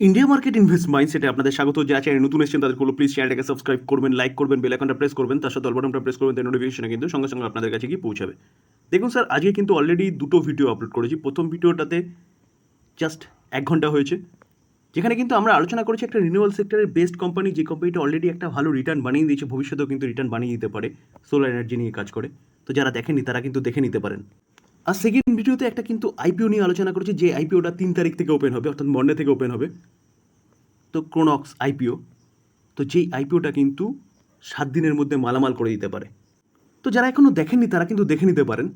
India market invest মাইন্ডসেটে আপনাদের স্বাগত। যা চ্যানেল নতুন এসেছেন তাদের হলো প্লিজ চ্যানেলটাকে সাবস্ক্রাইব করবেন, লাইক করবেন, বেল আইকনটা প্রেস করবেন, তার সাথে অল বাটনটা প্রেস করবেন, তার নোটিফিকেশনে কিন্তু সঙ্গে সঙ্গে আপনাদের কাছে গিয়ে পৌঁছাবে। দেখুন স্যার, আজকে কিন্তু অলরেডি দুটো ভিডিও আপলোড করেছি। প্রথম ভিডিওটাতে জাস্ট 1 ঘন্টা হয়েছে, যেখানে কিন্তু আমরা আলোচনা করেছি একটা রিনিউয়াল সেক্টরের বেস্ট কোম্পানি, যে কোম্পানিটা অলরেডি একটা ভালো রিটার্ন বানিয়ে দিয়েছে, ভবিষ্যতেও কিন্তু রিটার্ন বানিয়ে দিতে পারে, সোলার এনার্জি নিয়ে কাজ করে। তো যারা দেখেনি তারা কিন্তু দেখে নিতে পারেন। আর সেকেন্ড ভিডিওতে একটা কিন্তু আইপিও নিয়ে আলোচনা করেছি, যে আইপিওটা 3 তারিখ থেকে ওপেন হবে, অর্থাৎ মন্ডে থেকে ওপেন হবে। তো ক্রোনক্স আইপিও, তো যেই আইপিওটা কিন্তু 7 দিনের মধ্যে মালামাল করে দিতে পারে। তো যারা এখনও দেখেননি তারা কিন্তু দেখে নিতে পারেন।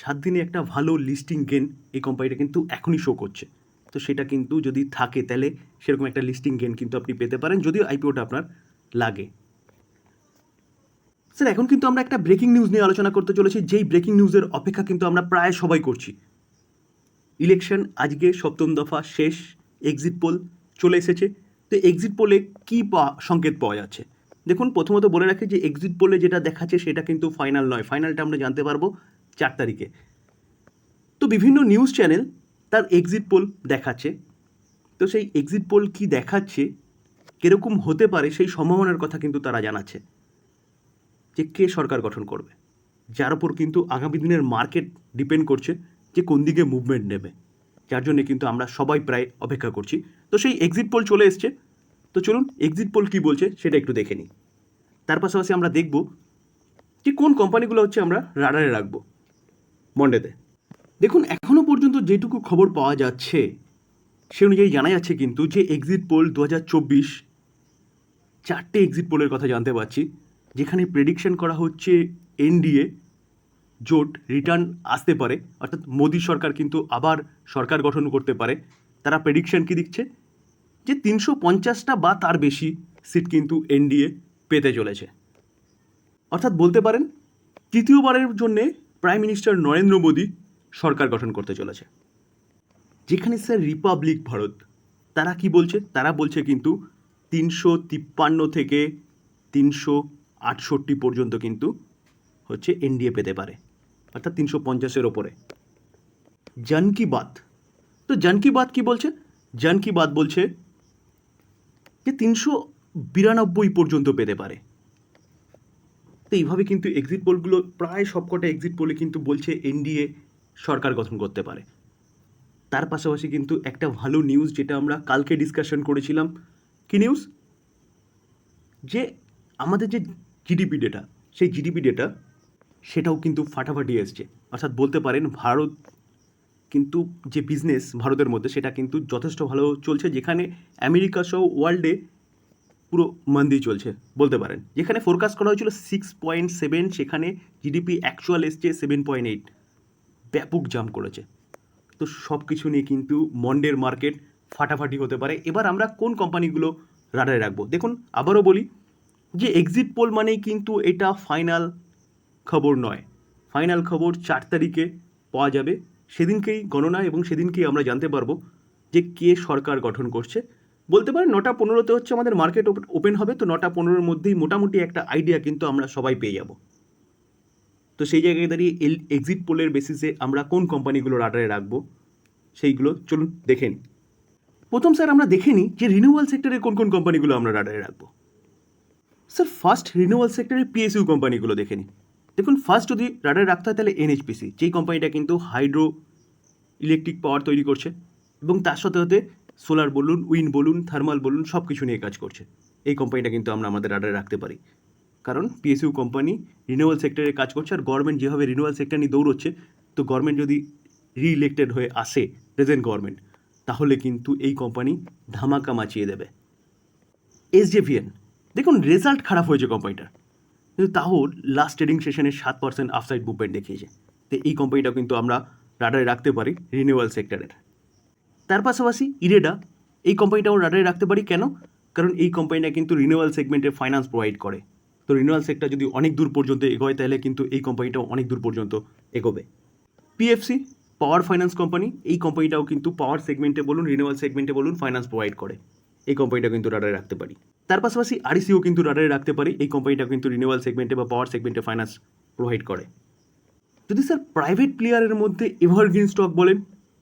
7 দিনে একটা ভালো লিস্টিং গেন এই কোম্পানিটা কিন্তু এখনই শো করছে। তো সেটা কিন্তু যদি থাকে তাহলে সেরকম একটা লিস্টিং গেন কিন্তু আপনি পেতে পারেন, যদিও আইপিওটা আপনার লাগে। স্যার, এখন কিন্তু আমরা একটা ব্রেকিং নিউজ নিয়ে আলোচনা করতে চলেছি, যেই ব্রেকিং নিউজের অপেক্ষা কিন্তু আমরা প্রায় সবাই করছি। ইলেকশন আজকে 7ম দফা শেষ, এক্সিট পোল চলে এসেছে। তো এক্সিট পোলে কী সংকেত পাওয়া যাচ্ছে দেখুন। প্রথমত বলে রাখি যে এক্সিট পোলে যেটা দেখাচ্ছে সেটা কিন্তু ফাইনাল নয়, ফাইনালটা আমরা জানতে পারবো 4 তারিখে। তো বিভিন্ন নিউজ চ্যানেল তার এক্সিট পোল দেখাচ্ছে। তো সেই এক্সিট পোল কী দেখাচ্ছে, কীরকম হতে পারে সেই সম্ভাবনার কথা কিন্তু তারা জানাচ্ছে, যে কে সরকার গঠন করবে, যার উপর কিন্তু আগামী দিনের মার্কেট ডিপেন্ড করছে যে কোন দিকে মুভমেন্ট নেবে, যার জন্য কিন্তু আমরা সবাই প্রায় অপেক্ষা করছি। তো সেই এক্সিট পোল চলে এসছে। তো চলুন এক্সিট পোল কী বলছে সেটা একটু দেখে নিই। তার পাশাপাশি আমরা দেখব যে কোন কোম্পানিগুলো হচ্ছে আমরা রাডারে রাখবো মন্ডেতে। দেখুন, এখনও পর্যন্ত যেটুকু খবর পাওয়া যাচ্ছে সে অনুযায়ী জানা যাচ্ছে কিন্তু যে এক্সিট পোল 2024 4টে এক্সিট পোলের কথা জানতে পারছি, যেখানে প্রেডিকশন করা হচ্ছে এনডিএ জোট রিটার্ন আসতে পারে, অর্থাৎ মোদী সরকার কিন্তু আবার সরকার গঠন করতে পারে। তারা প্রেডিকশন কি দিচ্ছে যে 350টা বা তার বেশি সিট কিন্তু এনডিএ পেতে চলেছে। অর্থাৎ বলতে পারেন তৃতীয়বারের জন্যে প্রাইম মিনিস্টার নরেন্দ্র মোদী সরকার গঠন করতে চলেছে। যেখানে স্যার রিপাবলিক ভারত তারা কি বলছে, তারা বলছে কিন্তু 353 থেকে 368 পর্যন্ত কিন্তু হচ্ছে এনডিএ পেতে পারে, অর্থাৎ 350-এর ওপরে। জন কি বাত, তো জন কি বাত কি বলছে, জন কি বাত বলছে যে 392 পর্যন্ত পেতে পারে। তো এইভাবে কিন্তু এক্সিট পোলগুলো প্রায় সবকটা এক্সিট পোলে কিন্তু বলছে এনডিএ সরকার গঠন করতে পারে। তার পাশাপাশি কিন্তু একটা ভালো নিউজ, যেটা আমরা কালকে ডিসকাশন করেছিলাম, কি নিউজ, যে আমাদের যে জিডিপি ডেটা, সেই জিডিপি ডেটা সেটাও কিন্তু ফাটাফাটি এসছে। অর্থাৎ বলতে পারেন ভারত কিন্তু যে বিজনেস ভারতের মধ্যে সেটা কিন্তু যথেষ্ট ভালো চলছে, যেখানে আমেরিকা সহ ওয়ার্ল্ডে পুরো মন্দি চলছে বলতে পারেন। যেখানে ফোরকাস্ট করা হয়েছিল 6.7, সেখানে জিডিপি অ্যাকচুয়াল এসছে 7.8, ব্যাপক জাম্প করেছে। তো সব কিছু নিয়ে কিন্তু মন্ডের মার্কেট ফাটাফাটি হতে পারে। এবার আমরা কোন কোম্পানিগুলো রাডারে রাখবো, দেখুন আবারও বলি যে এক্সিট পোল মানেই কিন্তু এটা ফাইনাল খবর নয়। ফাইনাল খবর 4 তারিখে পাওয়া যাবে, সেদিনকেই গণনা এবং সেদিনকেই আমরা জানতে পারবো যে কে সরকার গঠন করছে। বলতে পারেন 9টা 15-তে হচ্ছে আমাদের মার্কেট ওপেন হবে। তো 9টা 15-এর মধ্যেই মোটামুটি একটা আইডিয়া কিন্তু আমরা সবাই পেয়ে যাব। তো সেই জায়গায় দাঁড়িয়ে এক্সিট পোলের বেসিসে আমরা কোন কোম্পানিগুলো রাডারে রাখবো সেইগুলো চলুন দেখে নিই। প্রথম স্যার আমরা দেখে নিই যে রিনিউয়াল সেক্টরের কোন কোন কোম্পানিগুলো আমরা রাডারে রাখবো। স্যার ফার্স্ট রিনিউয়াল সেক্টরের পিএসইউ কোম্পানিগুলো দেখে নিই। দেখুন, ফার্স্ট যদি রাডারে রাখতে হয় তাহলে এনএইচপিসি, যেই কোম্পানিটা কিন্তু হাইড্রো ইলেকট্রিক পাওয়ার তৈরি করছে এবং তার সাথে সাথে সোলার বলুন, উইন্ড বলুন, থার্মাল বলুন, সব কিছু নিয়ে কাজ করছে। এই কোম্পানিটা কিন্তু আমরা আমাদের রাডারে রাখতে পারি, কারণ পিএসইউ কোম্পানি রিনিউয়াল সেক্টরে কাজ করছে। আর গভর্নমেন্ট যেভাবে রিনিউয়াল সেক্টর নিয়ে দৌড়চ্ছে, তো গভর্নমেন্ট যদি রিইলেক্টেড হয়ে আসে, প্রেজেন্ট গভর্নমেন্ট, তাহলে কিন্তু এই কোম্পানি ধামাকা মাচিয়ে দেবে। এসজেভিএন, দেখুন রেজাল্ট খারাপ হয়েছে কোম্পানিটার, কিন্তু তাও লাস্ট ট্রেডিং সেশনে 7% আপসাইড মুভমেন্ট দেখিয়েছে। তো এই কোম্পানিটাও কিন্তু আমরা রাডারে রাখতে পারি রিনিউয়াল সেক্টরের। তার পাশাপাশি ইরেডা, এই কোম্পানিটাও রাডারে রাখতে পারি। কেন? কারণ এই কোম্পানিটা কিন্তু রিনিউয়াল সেগমেন্টে ফাইন্যান্স প্রোভাইড করে। তো রিনিউয়াল সেক্টর যদি অনেক দূর পর্যন্ত এগোয়, তাহলে কিন্তু এই কোম্পানিটাও অনেক দূর পর্যন্ত এগোবে। পিএফসি, পাওয়ার ফাইন্যান্স কোম্পানি, এই কোম্পানিটাও কিন্তু পাওয়ার সেগমেন্টে বলুন, রিনিউয়াল সেগমেন্টে বলুন, ফাইন্যান্স প্রোভাইড করে। এই কোম্পানিটা কিন্তু রাডারে রাখতে পারি। তার পাশাপাশি আরইসিও কিন্তু রাডারে রাখতে পারি। এই কোম্পানিটা কিন্তু রিনিউয়াল সেগমেন্টে বা পাওয়ার সেগমেন্টে ফাইন্যান্স প্রোভাইড করে। যদি স্যার প্রাইভেট প্লেয়ারের মধ্যে এভারগ্রিন স্টক বলেন,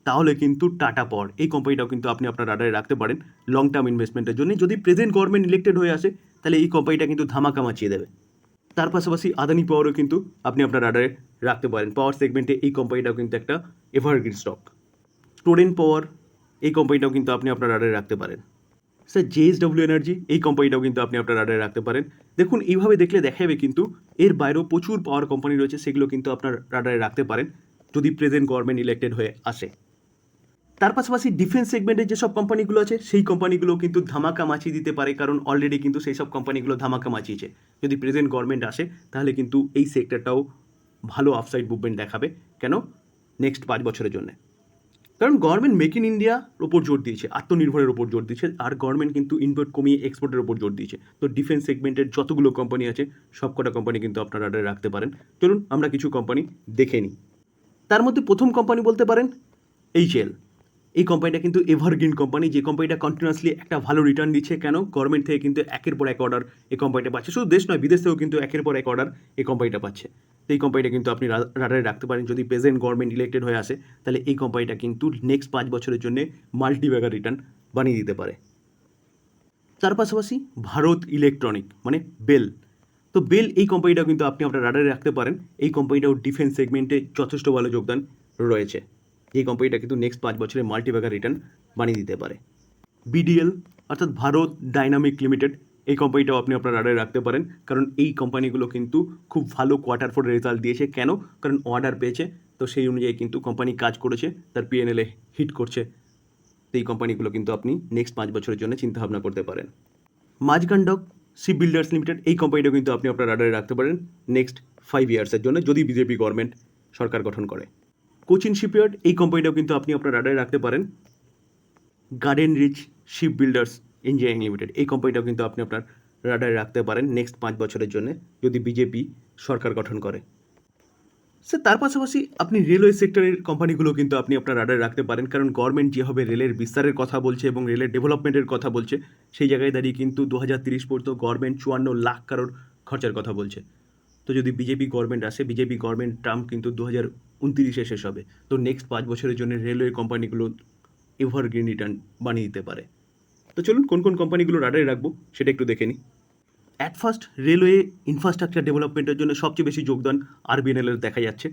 তাহলে কিন্তু টাটা পাওয়ার এই কোম্পানিটাও কিন্তু আপনি আপনার রাডারে রাখতে পারেন লং টার্ম ইনভেস্টমেন্টের জন্য। যদি প্রেজেন্ট গভর্নমেন্ট ইলেক্টেড হয়ে আসে তাহলে এই কোম্পানিটা কিন্তু ধামাকা মাচিয়ে দেবে। তার পাশাপাশি আদানি পাওয়ারও কিন্তু আপনি আপনার রাডারে রাখতে পারেন। পাওয়ার সেগমেন্টে এই কোম্পানিটাও কিন্তু একটা এভারগ্রিন স্টক। টোরেন্ট পাওয়ার এই কোম্পানিটাও কিন্তু আপনি আপনার রাডারে রাখতে পারেন। স্যার জেএসডব্লিউ এনার্জি এই কোম্পানিটাও কিন্তু আপনি আপনার রাডারে রাখতে পারেন। দেখুন এইভাবে দেখলে দেখা যাবে কিন্তু এর বাইরেও প্রচুর পাওয়ার কোম্পানি রয়েছে, সেগুলো কিন্তু আপনার রাডারে রাখতে পারেন যদি প্রেজেন্ট গভর্নমেন্ট ইলেক্টেড হয়ে আসে। তার পাশাপাশি ডিফেন্স সেগমেন্টের যেসব কোম্পানিগুলো আছে সেই কোম্পানিগুলো কিন্তু ধামাকা মাচিয়ে দিতে পারে, কারণ অলরেডি কিন্তু সেই সব কোম্পানিগুলো ধামাকা মাচিয়েছে। যদি প্রেজেন্ট গভর্নমেন্ট আসে তাহলে কিন্তু এই সেক্টরটাও ভালো আপসাইড মুভমেন্ট দেখাবে। কেন? নেক্সট 5 বছরের জন্য। কারণ গভর্নমেন্ট মেক ইন ইন্ডিয়ার ওপর জোর দিয়েছে, আত্মনির্ভরের ওপর জোর দিয়েছে, আর গভর্নমেন্ট কিন্তু ইম্পোর্ট কমিয়ে এক্সপোর্টের ওপর জোর দিয়েছে। তো ডিফেন্স সেগমেন্টের যতগুলো কোম্পানি আছে সবকটা কোম্পানি কিন্তু আপনার রাডারে রাখতে পারেন। চলুন আমরা কিছু কোম্পানি দেখে নিই। তার মধ্যে প্রথম কোম্পানি বলতে পারেন এইচএল। এই কোম্পানিটা কিন্তু এভারগ্রিন কোম্পানি, যে কোম্পানিটা কন্টিনিউয়াসলি একটা ভালো রিটার্ন দিচ্ছে। কেন? গভর্নমেন্ট থেকে কিন্তু একের পর এক অর্ডার এই কোম্পানিটা পাচ্ছে, শুধু দেশ নয় বিদেশ থেকেও কিন্তু একের পর এক অর্ডার এই কোম্পানিটা পাচ্ছে। তো এই কোম্পানিটা কিন্তু আপনি রাডারে রাখতে পারেন। যদি প্রেজেন্ট গভর্নমেন্ট ইলেক্টেড হয়ে আসে তাহলে এই কোম্পানিটা কিন্তু নেক্সট 5 বছরের জন্য মাল্টিব্যাগার রিটার্ন বানিয়ে দিতে পারে। তার পাশাপাশি ভারত ইলেকট্রনিক মানে বেল। তো বেল এই কোম্পানিটাও কিন্তু আপনি আপনার রাডারে রাখতে পারেন। এই কোম্পানিটাও ডিফেন্স সেগমেন্টে যথেষ্ট ভালো যোগদান রয়েছে। এই কোম্পানিটা কিন্তু নেক্সট 5 বছরে মাল্টিব্যাগার রিটার্ন বানিয়ে দিতে পারে। বিডিএল অর্থাৎ ভারত ডাইনামিক লিমিটেড এই কোম্পানিটাও আপনি আপনার রাডারে রাখতে পারেন, কারণ এই কোম্পানিগুলো কিন্তু খুব ভালো কোয়ার্টার ফোর রেজাল্ট দিয়েছে। কেন? কারণ অর্ডার পেয়েছে, তো সেই অনুযায়ী কিন্তু কোম্পানি কাজ করেছে, তার পিএনএলে হিট করছে। তো এই কোম্পানিগুলো কিন্তু আপনি নেক্সট 5 বছরের জন্য চিন্তাভাবনা করতে পারেন। মাঝগান্ডক শিপ বিল্ডার্স লিমিটেড এই কোম্পানিটাও কিন্তু আপনি আপনার রাডারে রাখতে পারেন নেক্সট 5 ইয়ার্সের জন্য, যদি বিজেপি গভর্নমেন্ট সরকার গঠন করে। কোচিন শিপইয়ার্ড এই কোম্পানিটাও কিন্তু আপনি আপনার রাডারে রাখতে পারেন। Garden Reach Ship Builders Engineering Limited এই কোম্পানিটাও কিন্তু আপনি আপনার রাডারে রাখতে পারেন নেক্সট 5 বছরের জন্য, যদি বিজেপি সরকার গঠন করে। স্যার তার পাশাপাশি আপনি রেলওয়ে সেক্টরের কোম্পানিগুলো কিন্তু আপনি আপনার রাডারে রাখতে পারেন, কারণ গভর্নমেন্ট যেভাবে রেলের বিস্তারের কথা বলছে এবং রেলের ডেভেলপমেন্টের কথা বলছে, সেই জায়গায় দাঁড়িয়ে কিন্তু 2030 পর্যন্ত গভর্নমেন্ট 54 লাখ কারোর খরচার কথা বলছে। তো যদি বিজেপি গভর্নমেন্ট আসে, বিজেপি গভর্নমেন্ট টার্ম কিন্তু 2029-এ শেষ হবে। তো নেক্সট 5 বছরের জন্য রেলওয়ে কোম্পানিগুলো এভারগ্রিন রিটার্ন বানিয়ে দিতে পারে। তো চলুন কোন কোন কোম্পানিগুলো রাডারে রাখবো সেটা একটু দেখে নিই। অ্যাট ফার্স্ট রেলওয়ে ইনফ্রাস্ট্রাকচার ডেভেলপমেন্টের জন্য সবচেয়ে বেশি যোগদান আরবিএনএল-এর দেখা যাচ্ছে।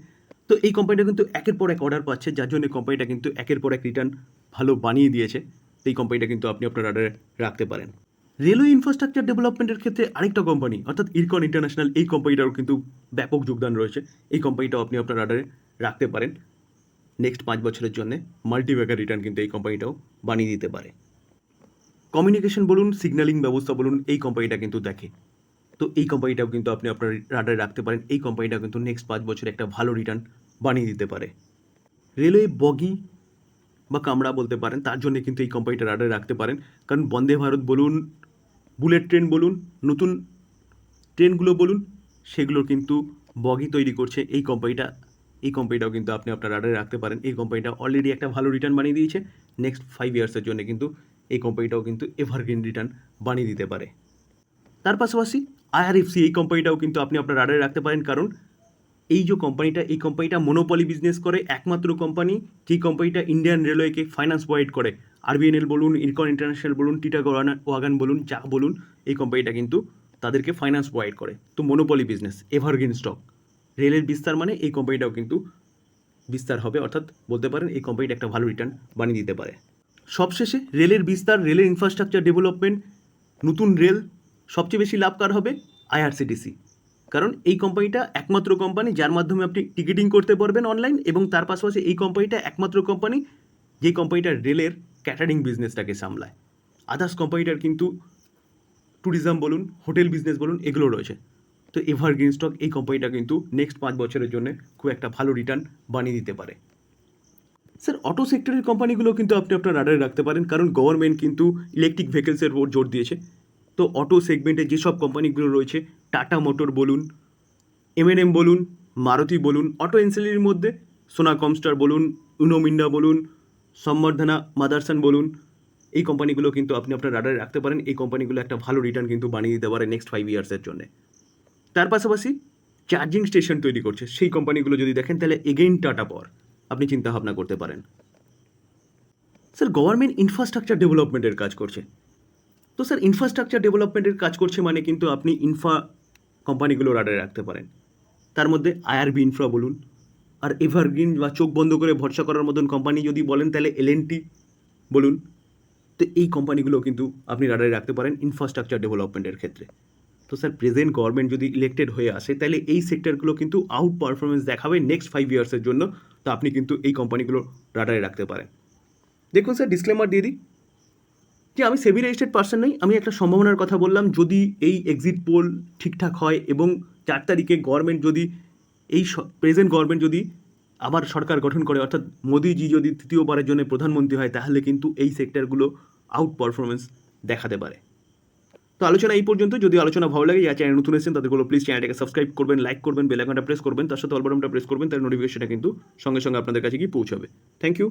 তো এই কোম্পানিটা কিন্তু একের পর এক অর্ডার পাচ্ছে, যার জন্য কোম্পানিটা কিন্তু একের পর এক রিটার্ন ভালো বানিয়ে দিয়েছে। তো এই কোম্পানিটা কিন্তু আপনি আপনার রাডারে রাখতে পারেন। রেলওয়ে ইনফ্রাস্ট্রাকচার ডেভেলপমেন্টের ক্ষেত্রে আরেকটা কোম্পানি অর্থাৎ ইরকন ইন্টারন্যাশনাল এই কোম্পানিটারও কিন্তু ব্যাপক যোগদান রয়েছে। এই কোম্পানিটাও আপনি আপনার রাডারে রাখতে পারেন। নেক্সট 5 বছরের জন্য মাল্টিব্যাগার রিটার্ন কিন্তু এই কোম্পানিটাও বানিয়ে দিতে পারে। কমিউনিকেশন বলুন, সিগন্যালিং ব্যবস্থা বলুন, এই কোম্পানিটা কিন্তু দেখে। তো এই কোম্পানিটাও কিন্তু আপনি আপনার রাডারে রাখতে পারেন। এই কোম্পানিটা কিন্তু নেক্সট 5 বছরে একটা ভালো রিটার্ন বানিয়ে দিতে পারে। রেলওয়ে বগি বা কামরা বলতে পারেন, তার জন্য কিন্তু এই কোম্পানিটা রাডারে রাখতে পারেন। কারণ বন্দে ভারত বলুন, বুলেট ট্রেন বলুন, নতুন ট্রেনগুলো বলুন, সেগুলোর কিন্তু বগি তৈরি করছে এই কোম্পানিটা। এই কোম্পানিটাও কিন্তু আপনি আপনার রাডারে রাখতে পারেন। এই কোম্পানিটা অলরেডি একটা ভালো রিটার্ন বানিয়ে দিয়েছে। নেক্সট 5 ইয়ার্সের জন্য কিন্তু এই কোম্পানিটাও কিন্তু এভারগ্রিন রিটার্ন বানিয়ে দিতে পারে। তার পাশাপাশি আইআরএফসি এই কোম্পানিটাও কিন্তু আপনি আপনার রাডারে রাখতে পারেন, কারণ এই যে কোম্পানিটা, এই কোম্পানিটা মনোপলি বিজনেস করে, একমাত্র কোম্পানি যে কোম্পানিটা ইন্ডিয়ান রেলওয়েকে ফাইন্যান্স প্রোভাইড করে। আরবিএনএল বলুন, ইরকন ইন্টারন্যাশনাল বলুন, ওয়াগান বলুন, যা বলুন, এই কোম্পানিটা কিন্তু তাদেরকে ফাইন্যান্স প্রোভাইড করে। তো মনোপলি বিজনেস, এভারগ্রিন স্টক। রেলের বিস্তার মানে এই কোম্পানিটাও কিন্তু বিস্তার হবে, অর্থাৎ বলতে পারেন এই কোম্পানিটা একটা ভালো রিটার্ন বানিয়ে দিতে পারে। সবশেষে রেলের বিস্তার, রেলের ইনফ্রাস্ট্রাকচার ডেভেলপমেন্ট, নতুন রেল, সবচেয়ে বেশি লাভ কার হবে? আইআরসিটিসি। কারণ এই কোম্পানিটা একমাত্র কোম্পানি যার মাধ্যমে আপনি টিকিটিং করতে পারবেন অনলাইন, এবং তার পাশাপাশি এই কোম্পানিটা একমাত্র কোম্পানি যেই কোম্পানিটা রেলের ক্যাটারিং বিজনেসটাকে সামলায়। আদার্স কোম্পানিটার কিন্তু ট্যুরিজম বলুন, হোটেল বিজনেস বলুন, এগুলো রয়েছে। তো এভারগ্রিন স্টক এই কোম্পানিটা কিন্তু নেক্সট 5 বছরের জন্য খুব একটা ভালো রিটার্ন বানিয়ে দিতে পারে। স্যার অটো সেক্টরের কোম্পানিগুলো কিন্তু আপনি আপনার রাডারে রাখতে পারেন, কারণ গভর্নমেন্ট কিন্তু ইলেকট্রিক ভেহিকলসের উপর জোর দিয়েছে। তো অটো সেগমেন্টে যেসব কোম্পানিগুলো রয়েছে, টাটা মোটর বলুন, এমএনএম বলুন, মারুতি বলুন, অটো এনসিলির মধ্যে সোনা কমস্টার বলুন, উনো মিন্ডা বলুন, সম্বর্ধনা মাদারসন বলুন, এই কোম্পানিগুলো কিন্তু আপনি আপনার রাডারে রাখতে পারেন। এই কোম্পানিগুলো একটা ভালো রিটার্ন কিন্তু বানিয়ে দিতে পারে নেক্সট 5 ইয়ার্সের জন্য। তার পাশাপাশি চার্জিং স্টেশন তৈরি করছে সেই কোম্পানিগুলো যদি দেখেন, তাহলে এগেইন টাটা পাওয়ার আপনি চিন্তা ভাবনা করতে পারেন। স্যার গভর্নমেন্ট ইনফ্রাস্ট্রাকচার ডেভেলপমেন্টের কাজ করছে। তো স্যার ইনফ্রাস্ট্রাকচার ডেভেলপমেন্টের কাজ করছে মানে কিন্তু আপনি ইনফ্রা কোম্পানিগুলো রাডারে রাখতে পারেন। তার মধ্যে আইআরবি ইনফ্রা বলুন, আর এভারগ্রিন বা চোখ বন্ধ করে ভরসা করার মতন কোম্পানি যদি বলেন তাহলে এলএনটি বলুন। তো এই কোম্পানিগুলো কিন্তু আপনি রাডারে রাখতে পারেন ইনফ্রাস্ট্রাকচার ডেভেলপমেন্টের ক্ষেত্রে। তো স্যার প্রেজেন্ট গভর্নমেন্ট যদি ইলেক্টেড হয়ে আসে তাহলে এই সেক্টরগুলো কিন্তু আউট পারফরমেন্স দেখাবে নেক্সট 5 ইয়ার্সের জন্য। তো আপনি কিন্তু এই কোম্পানিগুলো রাডারে রাখতে পারেন। দেখুন স্যার ডিসক্লেমার দিয়ে দিই যে আমি সেবি রেজিস্টার্ড পার্সন নই, আমি একটা সম্ভাবনার কথা বললাম। যদি এই এক্সিট পোল ঠিকঠাক হয় এবং 4 তারিখে গভর্নমেন্ট যদি এই প্রেজেন্ট গভর্নমেন্ট যদি আবার সরকার গঠন করে, অর্থাৎ মোদিজি যদি তৃতীয়বারের জন্য প্রধানমন্ত্রী হয়, তাহলে কিন্তু এই সেক্টরগুলো আউট পারফরমেন্স দেখাতে পারে। তো আলোচনা এই পর্যন্ত। যদি আলোচনা ভালো লাগে, যারা চ্যানেল নতুন এসেছেন তাদেরগুলো প্লিজ চ্যানেলটাকে সাবস্ক্রাইব করবেন, লাইক করবেন, বেল আইকনটা প্রেস করবেন, তার সাথে অল বাটনটা প্রেস করবেন, তার নোটিফিকেশনটা কিন্তু সঙ্গে সঙ্গে আপনাদের কাছে গিয়ে পৌঁছাবে। Thank you.